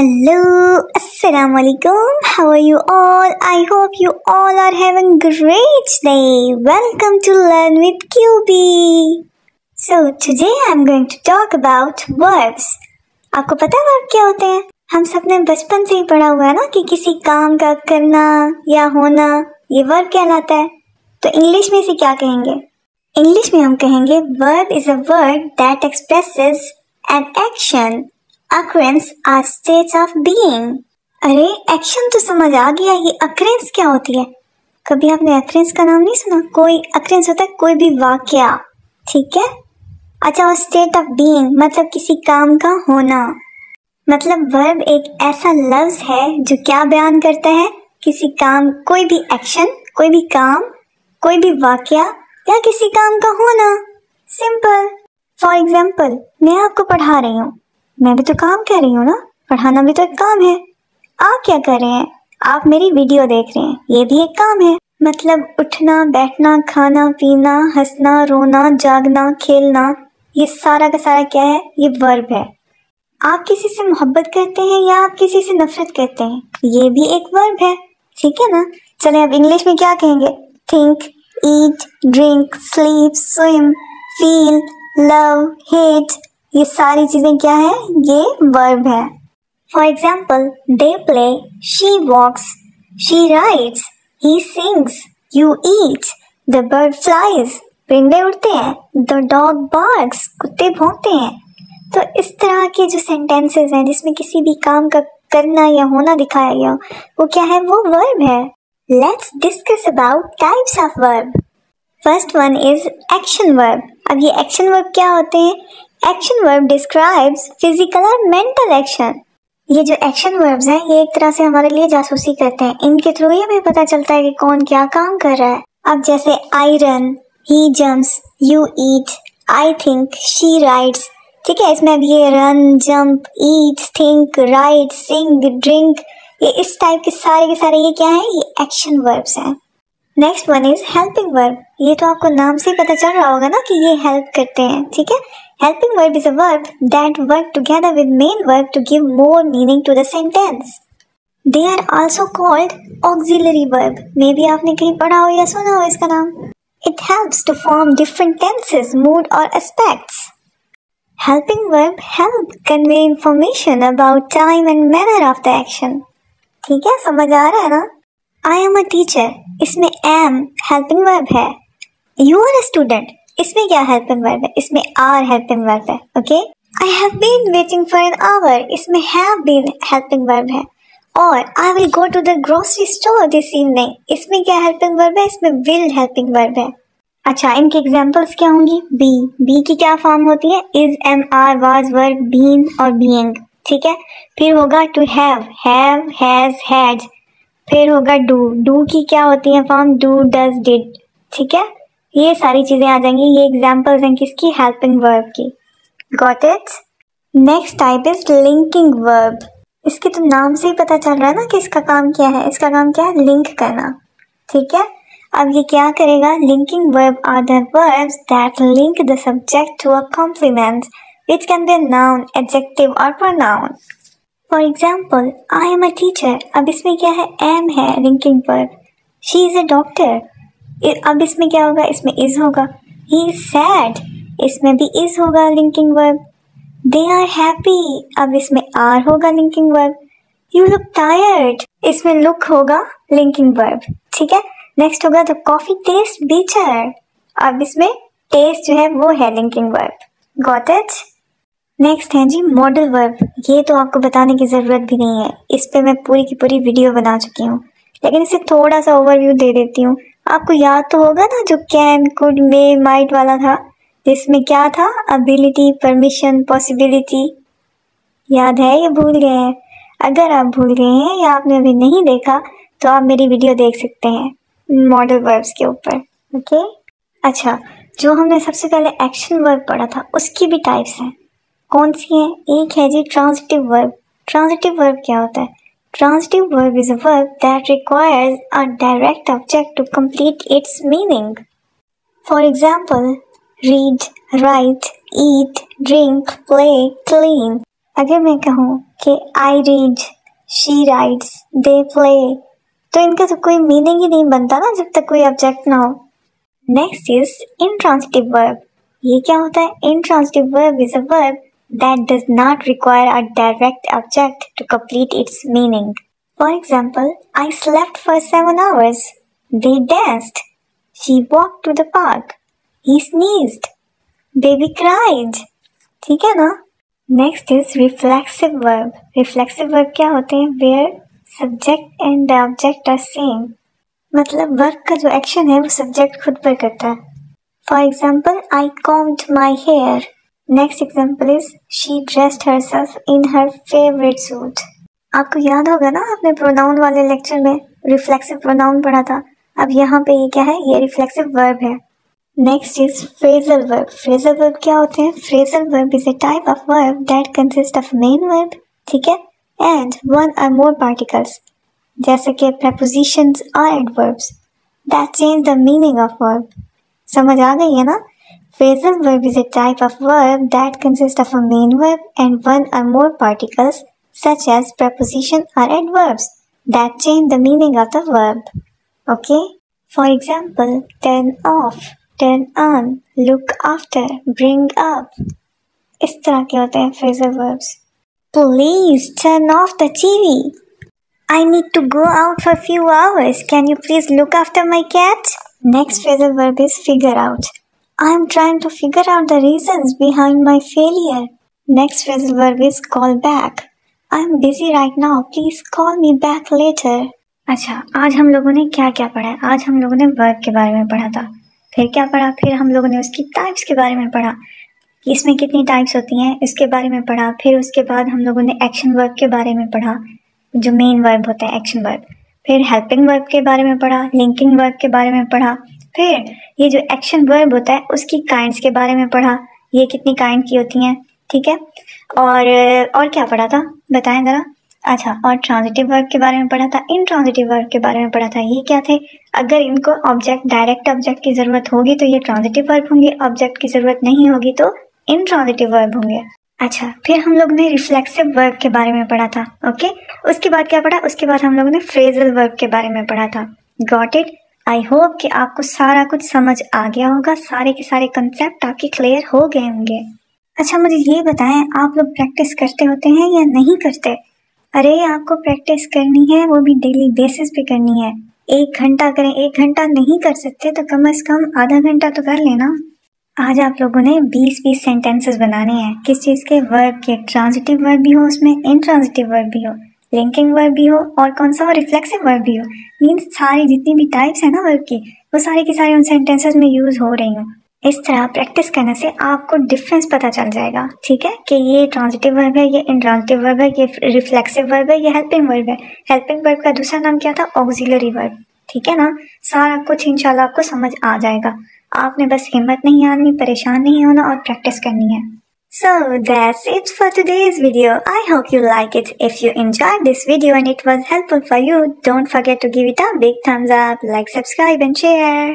Hello, Assalamu alaikum. How are you all? I hope you all are having a great day. Welcome to Learn with QB. So today I'm going to talk about verbs. आपको पता है verb क्या होते हैं? हम सबने बचपन से ही पढ़ा हुआ है ना कि किसी काम का करना या होना ये वर्ब कहलाता है. तो इंग्लिश में इसे क्या कहेंगे? इंग्लिश में हम कहेंगे verb is a word that expresses an action, occurrence or state of being. अरे एक्शन तो समझ आ गया, ये occurrence क्या होती है? कभी आपने occurrence का नाम नहीं सुना? कोई occurrence होता है कोई भी वाक्या, ठीक है? अच्छा, और state of being मतलब किसी काम का होना. मतलब verb एक ऐसा लफ्ज है जो क्या बयान करता है? किसी काम, कोई भी एक्शन, कोई भी काम, कोई भी वाक्या या किसी काम का होना. सिंपल. फॉर एग्जाम्पल, मैं आपको पढ़ा रही हूँ, मैं भी तो काम कर रही हूँ ना, पढ़ाना भी तो एक काम है. आप क्या कर रहे हैं? आप मेरी वीडियो देख रहे हैं, ये भी एक काम है. मतलब उठना, बैठना, खाना पीना, हंसना, रोना, जागना, खेलना, ये सारा का सारा क्या है? ये वर्ब है. आप किसी से मोहब्बत करते हैं या आप किसी से नफरत करते हैं, ये भी एक वर्ब है. ठीक है ना? चले अब इंग्लिश में क्या कहेंगे? Think, eat, drink, sleep, swim, feel, love, hate, ये सारी चीजें क्या है? ये वर्ब है. For example, they play, she walks, she rides, he sings, you eat, the bird flies, परिंदे उड़ते हैं, द डॉग बार्क्स, कुत्ते भौंकते हैं. तो इस तरह के जो सेंटेंसेस हैं जिसमें किसी भी काम का करना या होना दिखाया गया, वो क्या है? वो वर्ब है. Let's discuss about types of verb. First one is action verb. अब ये एक्शन वर्ब क्या होते हैं? एक्शन वर्ब डिस्क्राइब्स फिजिकल और मेंटल एक्शन. ये जो एक्शन वर्ब्स हैं ये एक तरह से हमारे लिए जासूसी करते हैं. इनके थ्रू ही हमें पता चलता है कि कौन क्या काम कर रहा है. अब जैसे I run, he jumps, you eat, I think, she rides. ठीक है, इसमें अब ये run, jump, eat, think, ride, sing, drink, ये इस टाइप के सारे ये क्या है? ये एक्शन वर्ब्स हैं. Next one is helping verb. ये तो आपको नाम से पता चल रहा होगा ना कि ये हेल्प करते हैं. ठीक है, helping verb is a verb that work together with main verb to give more meaning to the sentence. They are also called auxiliary verb. Maybe आपने कहीं पढ़ा हो या सुना हो इसका नाम. It helps to form different tenses, mood और aspects. Helping verb help convey information about time and manner of the action. ठीक है, समझ आ रहा है ना? आई एम अ टीचर, इसमें एम हेल्पिंग वर्ब है. यू आर अ स्टूडेंट, इसमें क्या हेल्पिंग वर्ब है? इसमें आर हेल्पिंग वर्ब है. Okay. I have been waiting for an hour, इसमें हैव बीन हेल्पिंग वर्ब है. और I will go to the grocery store this evening, इसमें क्या हेल्पिंग वर्ब है? इसमें विल हेल्पिंग वर्ब है. अच्छा, इनके एग्जाम्पल्स क्या होंगी? बी की क्या फॉर्म होती है? Is, am, are, was, were, been और बीइंग. ठीक है. फिर होगा टू हैव, हैज, हैड. फिर होगा डू की क्या होती है फॉर्म? Do, does, did. ठीक है, ये सारी चीजें आ जाएंगी. ये एग्जाम्पल्स हैं किसकी? हेल्पिंग वर्ब की. Got it? Next type is linking verb. इसके तो नाम से ही पता चल रहा है ना कि इसका काम क्या है. इसका काम क्या है? लिंक करना. ठीक है, अब ये क्या करेगा? Linking verb are the verbs that link the subject to a complement which can be a noun, adjective or pronoun. For example, I am a teacher. अब इसमें क्या है? am है linking verb. She is a doctor. अब इसमें क्या होगा? इसमें is होगा. He is sad. इसमें भी is होगा linking verb. They are happy. अब इसमें are होगा linking verb. You look tired. इसमें look होगा linking verb. ठीक है. नेक्स्ट होगा the coffee tastes bitter. अब इसमें taste जो है वो है linking verb. Got it? Next है जी मॉडल वर्ब. ये तो आपको बताने की ज़रूरत भी नहीं है, इस पे मैं पूरी की पूरी वीडियो बना चुकी हूँ, लेकिन इसे थोड़ा सा ओवरव्यू दे देती हूँ. आपको याद तो होगा ना जो कैन, कुड, मे, माइट वाला था, जिसमें क्या था? Ability, permission, possibility. याद है या भूल गए हैं? अगर आप भूल गए हैं या आपने अभी नहीं देखा तो आप मेरी वीडियो देख सकते हैं मॉडल वर्ब्स के ऊपर. ओके. अच्छा, जो हमने सबसे पहले एक्शन वर्ब पढ़ा था उसकी भी टाइप्स हैं. कौन सी है? एक है जी ट्रांजिटिव वर्ब. ट्रांजिटिव वर्ब क्या होता है? Transitive verb is a verb that requires a direct object to complete its meaning. For example, read, write, eat, drink, play, clean. अगर मैं कहूँ कि I read, she rides, they play, तो इनका तो कोई मीनिंग ही नहीं बनता ना जब तक कोई ऑब्जेक्ट ना हो। Next is intransitive verb. ये क्या होता है? Intransitive verb is a verb that does not require a direct object to complete its meaning. For example, I slept for 7 hours. They danced. She walked to the park. He sneezed. Baby cried. ठीक है ना? Next is reflexive verb. Reflexive verb क्या होते हैं? Where subject and the object are same. मतलब verb का जो action है वो सब्जेक्ट खुद पर करता है। For example, I combed my hair. Next example is she dressed herself in her favourite suit. आपको याद होगा ना, आपने प्रोनाउन वाले लेक्चर में रिफ्लेक्सिव प्रोनाउन पढ़ा था। अब यहाँ पे ये क्या है? ये रिफ्लेक्सिव वर्ब है। Next is phrasal verb. Phrasal verb क्या होते हैं? Phrasal verb is a type of verb that consist of main verb, ठीक है, एंड वन और मोर पार्टिकल्स, जैसे कि prepositions और adverbs that change the meaning of verb। समझ आ गई है ना? Phrasal verb is a type of verb that consists of a main verb and one or more particles such as preposition or adverbs that change the meaning of the verb. Okay? For example, turn off, turn on, look after, bring up. इस तरह के होते हैं phrasal verbs. Please turn off the TV. I need to go out for a few hours. Can you please look after my cat? Next phrasal verb is figure out. I am trying to figure out the reasons behind my failure. Next phrasal verb is call back. I am busy right now. Please call me back later. अच्छा, आज हम लोगों ने क्या क्या पढ़ा है? आज हम लोगों ने वर्ब के बारे में पढ़ा था। फिर क्या पढ़ा? फिर हम लोगों ने उसकी टाइप्स के बारे में पढ़ा कि इसमें कितनी टाइप्स होती हैं, इसके बारे में पढ़ा। फिर उसके बाद हम लोगों ने एक्शन वर्ब के बारे में पढ़ा, जो मेन वर्ब होता है एक्शन वर्ब। फिर हेल्पिंग वर्ब के बारे में पढ़ा, लिंकिंग वर्ब के बारे में पढ़ा। फिर ये जो एक्शन वर्ब होता है उसकी काइंड्स के बारे में पढ़ा, ये कितनी काइंड की होती हैं, ठीक है। और क्या पढ़ा था बताएं ज़रा? अच्छा, और ट्रांजिटिव वर्ब के बारे में पढ़ा था, इंट्रांजिटिव वर्ब के बारे में पढ़ा था। ये क्या थे? अगर इनको ऑब्जेक्ट, डायरेक्ट ऑब्जेक्ट की ज़रूरत होगी तो ये ट्रांजिटिव वर्ब होंगे, ऑब्जेक्ट की ज़रूरत नहीं होगी तो इंट्रांजिटिव वर्ब होंगे। अच्छा, फिर हम लोग ने रिफ्लेक्सिव वर्ब के बारे में पढ़ा था। ओके, उसके बाद क्या पढ़ा? उसके बाद हम लोगों ने फ्रेजल वर्ब के बारे में पढ़ा था। Got it? आई होप कि आपको सारा कुछ समझ आ गया होगा, सारे के सारे कंसेप्ट आपके क्लियर हो गए होंगे। अच्छा, मुझे ये बताएं, आप लोग प्रैक्टिस करते होते हैं या नहीं करते? अरे आपको प्रैक्टिस करनी है, वो भी डेली बेसिस पे करनी है। 1 घंटा करें, 1 घंटा नहीं कर सकते तो कम से कम आधा घंटा तो कर लेना। आज आप लोगों ने 20-20 सेंटेंसेस बनाने हैं। किस चीज़ के? वर्ब के। ट्रांजिटिव वर्ब भी हो उसमें, इंट्रांजिटिव वर्ब भी हो, लिंकिंग वर्ब भी हो, और कौन सा हो? रिफ्लेक्सिव वर्ब भी हो। मीन्स सारी जितनी भी टाइप्स है ना वर्ब की, वो सारी की सारी उन सेंटेंसेस में यूज हो रही हो। इस तरह प्रैक्टिस करने से आपको डिफरेंस पता चल जाएगा, ठीक है, कि ये ट्रांजिटिव वर्ब है, ये इंट्रांजिटिव वर्ब है, ये रिफ्लेक्सिव वर्ब है, ये हेल्पिंग वर्ब है। हेल्पिंग वर्ब का दूसरा नाम क्या था? ऑक्सिलरी वर्ब, ठीक है ना। सारा कुछ इंशाल्लाह आपको समझ आ जाएगा। आपने बस हिम्मत नहीं हारनी, परेशान नहीं होना और प्रैक्टिस करनी है। So that's it for today's video. I hope you like it. If you enjoyed this video and it was helpful for you, don't forget to give it a big thumbs up, like, subscribe and share.